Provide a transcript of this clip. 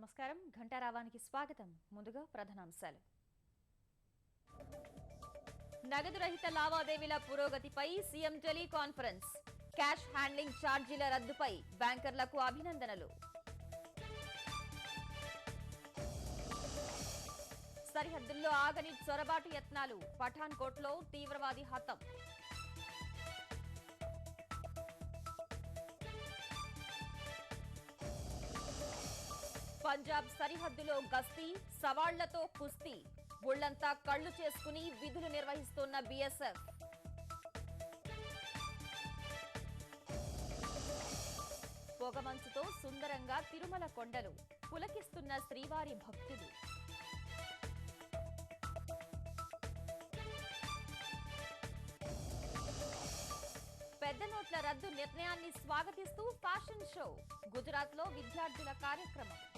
నమస్కారం ఘంటారావానికి స్వాగతం. ముందుగా ప్రధానాంశాలు. నగదు రహిత లావాదేవీల పురోగతిపై సీఎం టెలికాన్ఫరెన్స్. క్యాష్ హ్యాండ్లింగ్ ఛార్జీల రద్దుపై బ్యాంకర్లకు అభినందనలు. సరిహద్దుల్లో ఆగని చొరబాటు యత్నాలు. పఠాన్కోట్లో తీవ్రవాది హతం. పంజాబ్ సరిహద్దులో గస్తీ, సవాళ్లతో కుస్తీ. ఒళ్లంతా కళ్లు చేసుకుని విధులు నిర్వహిస్తున్న బీఎస్ఎఫ్. పొగమంచుతో సుందరంగా తిరుమల కొండలు. పులకిస్తున్న శ్రీవారి భక్తులు. పెద్ద నోట్ల రద్దు నిర్ణయాన్ని స్వాగతిస్తూ ఫ్యాషన్ షో. గుజరాత్లో విద్యార్థుల కార్యక్రమం.